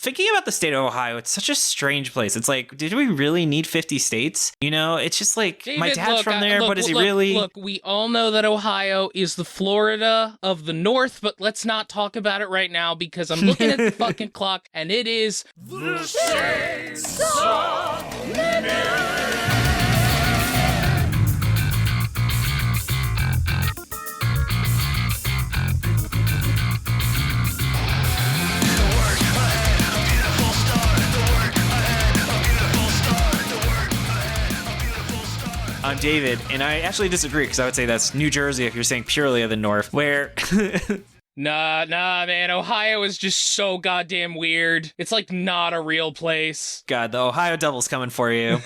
thinking about the state of Ohio, it's such a strange place. It's like, did we really need 50 states? You know, it's just like, David, my dad's from there, but is he really? Look, we all know that Ohio is the Florida of the North, but let's not talk about it right now because I'm looking at the fucking clock and it is the Chainsaw Minute. I'm David, and I actually disagree because I would say that's New Jersey if you're saying purely of the North, where... Nah, man. Ohio is just so goddamn weird. It's like not a real place. God, the Ohio Devil's coming for you.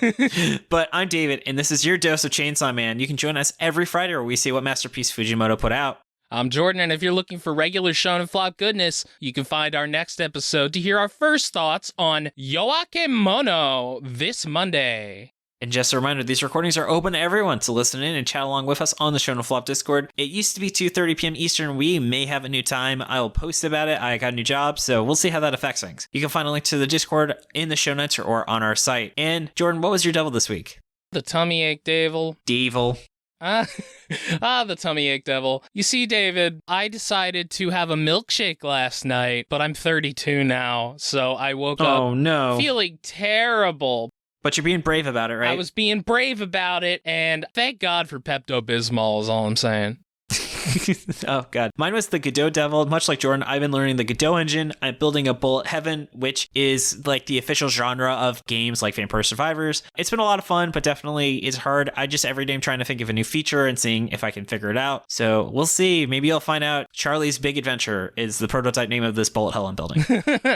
But I'm David, and this is your dose of Chainsaw Man. You can join us every Friday where we see what masterpiece Fujimoto put out. I'm Jordan, and if you're looking for regular Shonen Flop goodness, you can find our next episode to hear our first thoughts on Yoakemono this Monday. And just a reminder, these recordings are open to everyone to listen in and chat along with us on the Shonen Flop Discord. It used to be 2:30 p.m. Eastern. We may have a new time. I will post about it. I got a new job, so we'll see how that affects things. You can find a link to the Discord in the show notes or on our site. And Jordan, what was your devil this week? The tummy ache devil. Devil. The tummy ache devil. You see, David, I decided to have a milkshake last night, but I'm 32 now, so I woke up feeling terrible. But you're being brave about it, right? I was being brave about it, and thank God for Pepto-Bismol is all I'm saying. Oh, God. Mine was the Godot Devil. Much like Jordan, I've been learning the Godot engine. I'm building a Bullet Heaven, which is like the official genre of games like Vampire Survivors. It's been a lot of fun, but definitely is hard. Every day I'm trying to think of a new feature and seeing if I can figure it out. So we'll see. Maybe I'll find out. Charlie's Big Adventure is the prototype name of this Bullet Hell I'm building.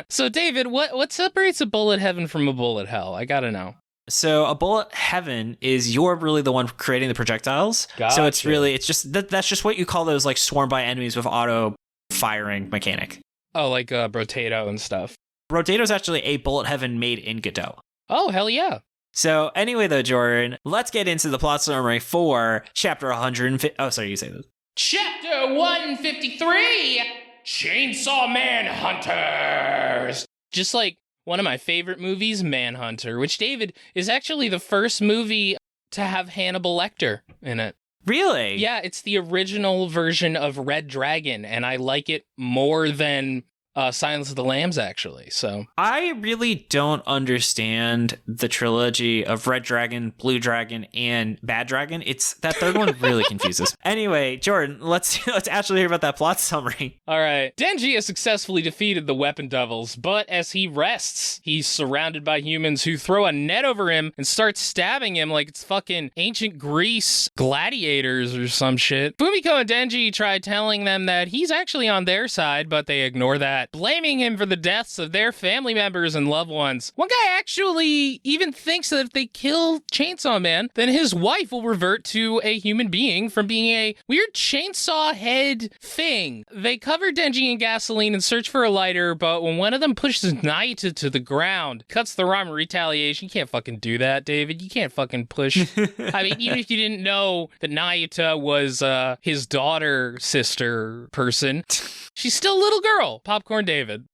So, David, what separates a Bullet Heaven from a Bullet Hell? I gotta know. So a Bullet Heaven is you're really the one creating the projectiles. Gotcha. So it's just that's just what you call those like swarmed by enemies with auto firing mechanic. Oh, like Rotato and stuff. Rotato is actually a Bullet Heaven made in Godot. Oh, hell yeah. So anyway, though, Jordan, let's get into the plot summary for chapter 150. Oh, sorry, you say this. Chapter 153, Chainsaw Manhunters. Just like one of my favorite movies, Manhunter, which, David, is actually the first movie to have Hannibal Lecter in it. Really? Yeah, it's the original version of Red Dragon, and I like it more than Silence of the Lambs, actually. So I really don't understand the trilogy of Red Dragon, Blue Dragon, and Bad Dragon. It's that third one really confuses. Anyway, Jordan, let's actually hear about that plot summary. All right. Denji has successfully defeated the Weapon Devils, but as he rests, he's surrounded by humans who throw a net over him and start stabbing him like it's fucking ancient Greece gladiators or some shit. Fumiko and Denji try telling them that he's actually on their side, but they ignore that, blaming him for the deaths of their family members and loved ones. One guy actually even thinks that if they kill Chainsaw Man, then his wife will revert to a human being from being a weird chainsaw head thing. They cover Denji in gasoline and search for a lighter, but when one of them pushes Naita to the ground, cuts the arm in retaliation. You can't fucking do that, David. You can't fucking push. I mean, even if you didn't know that Naita was his daughter, sister person, she's still a little girl. Popcorn David.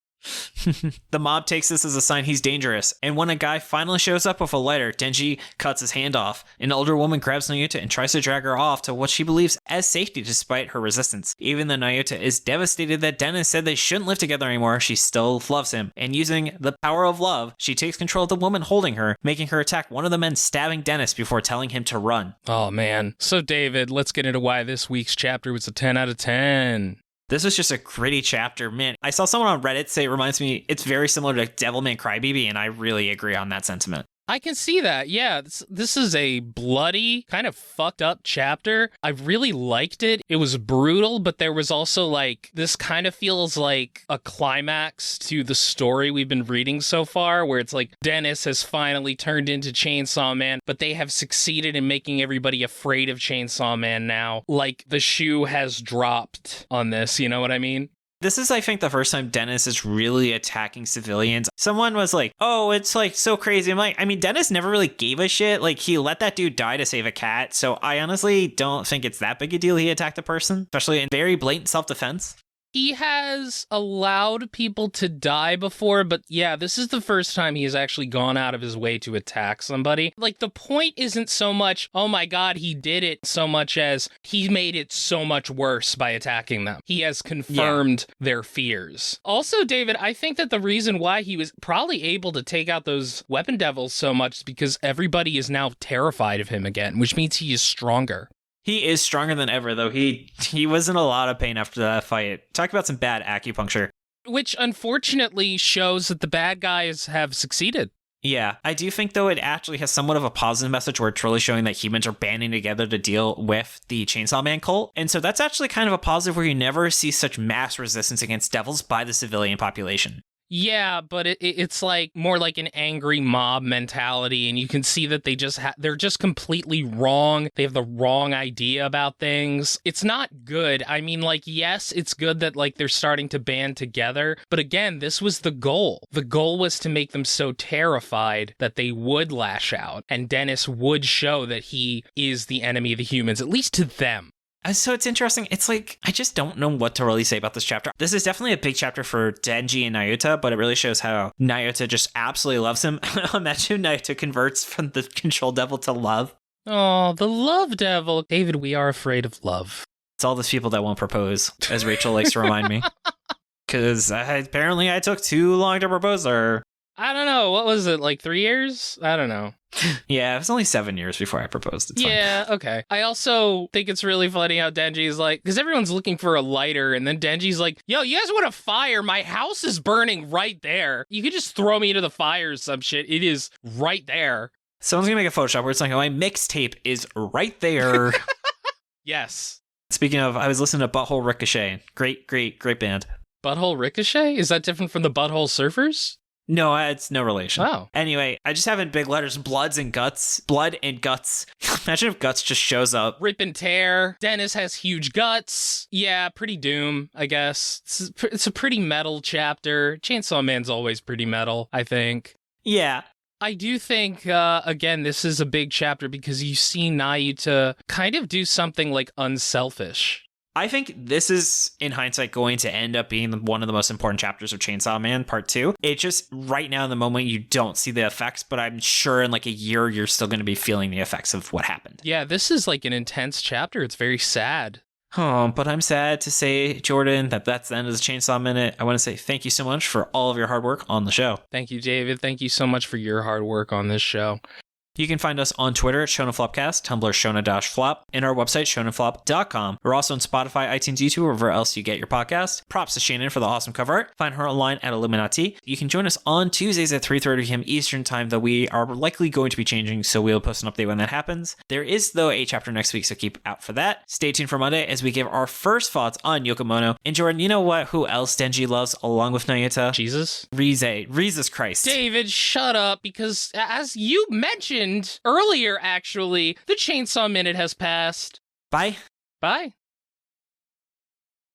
The mob takes this as a sign he's dangerous, and when a guy finally shows up with a lighter, Denji cuts his hand off. An older woman grabs Naota and tries to drag her off to what she believes as safety despite her resistance. Even though Naota is devastated that Dennis said they shouldn't live together anymore, she still loves him, and using the power of love, she takes control of the woman holding her, making her attack one of the men stabbing Dennis before telling him to run. Oh man. So David, let's get into why this week's chapter was a 10 out of 10. This was just a gritty chapter. Man, I saw someone on Reddit say it reminds me, it's very similar to Devilman Crybaby, and I really agree on that sentiment. I can see that. Yeah, this is a bloody, kind of fucked up chapter. I really liked it. It was brutal, but there was also like, this kind of feels like a climax to the story we've been reading so far, where it's like Dennis has finally turned into Chainsaw Man, but they have succeeded in making everybody afraid of Chainsaw Man now. Like the shoe has dropped on this, you know what I mean? This is, I think, the first time Dennis is really attacking civilians. Someone was like, oh, it's like so crazy. I'm like, I mean, Dennis never really gave a shit. Like, he let that dude die to save a cat. So I honestly don't think it's that big a deal he attacked a person, especially in very blatant self-defense. He has allowed people to die before, but yeah, this is the first time he has actually gone out of his way to attack somebody. Like, the point isn't so much, oh my god, he did it, so much as he made it so much worse by attacking them. He has confirmed their fears. Also, David, I think that the reason why he was probably able to take out those weapon devils so much is because everybody is now terrified of him again, which means he is stronger. He is stronger than ever, though. He was in a lot of pain after that fight. Talk about some bad acupuncture. Which, unfortunately, shows that the bad guys have succeeded. Yeah, I do think, though, it actually has somewhat of a positive message where it's really showing that humans are banding together to deal with the Chainsaw Man cult. And so that's actually kind of a positive where you never see such mass resistance against devils by the civilian population. Yeah, but it's like more like an angry mob mentality, and you can see that they're just completely wrong. They have the wrong idea about things. It's not good. I mean, like, yes, it's good that like they're starting to band together, but again, this was the goal. The goal was to make them so terrified that they would lash out, and Dennis would show that he is the enemy of the humans, at least to them. So it's interesting. It's like, I just don't know what to really say about this chapter. This is definitely a big chapter for Denji and Nyota, but it really shows how Nyota just absolutely loves him. Imagine Nyota converts from the control devil to love. Oh, the love devil. David, we are afraid of love. It's all those people that won't propose, as Rachel likes to remind me. Because apparently I took too long to propose to her. I don't know. What was it, like 3 years? I don't know. Yeah, it was only 7 years before I proposed. It's yeah, fine. Okay. I also think it's really funny how Denji's like, because everyone's looking for a lighter, and then Denji's like, yo, you guys want a fire? My house is burning right there. You could just throw me into the fire or some shit. It is right there. Someone's going to make a Photoshop where it's like, oh, my mixtape is right there. Yes. Speaking of, I was listening to Butthole Ricochet. Great band. Butthole Ricochet? Is that different from the Butthole Surfers? No, it's no relation. Oh. Anyway, I just have in big letters, Blood and Guts. Imagine if Guts just shows up. Rip and tear. Dennis has huge guts. Yeah, pretty doom, I guess. It's a pretty metal chapter. Chainsaw Man's always pretty metal, I think. Yeah. I do think, again, this is a big chapter because you see Nyuta kind of do something like unselfish. I think this is, in hindsight, going to end up being one of the most important chapters of Chainsaw Man Part 2. It just, right now in the moment, you don't see the effects, but I'm sure in like a year, you're still going to be feeling the effects of what happened. Yeah, this is like an intense chapter. It's very sad. Oh, but I'm sad to say, Jordan, that's the end of the Chainsaw Minute. I want to say thank you so much for all of your hard work on the show. Thank you, David. Thank you so much for your hard work on this show. You can find us on Twitter at Shonen Flopcast, Tumblr Shona-Flop, and our website shonenflop.com. We're also on Spotify, iTunes, YouTube, wherever else you get your podcast. Props to Shannon for the awesome cover art. Find her online at illuminyatea. You can join us on Tuesdays at 3:30 p.m. Eastern Time, though we are likely going to be changing, so we'll post an update when that happens. There is, though, a chapter next week, so keep out for that. Stay tuned for Monday as we give our first thoughts on Yokomono. And Jordan, you know what? Who else Denji loves along with Nyuta? Jesus? Jesus Christ. David, shut up, because as you mentioned earlier, actually, the Chainsaw Minute has passed. Bye. Bye.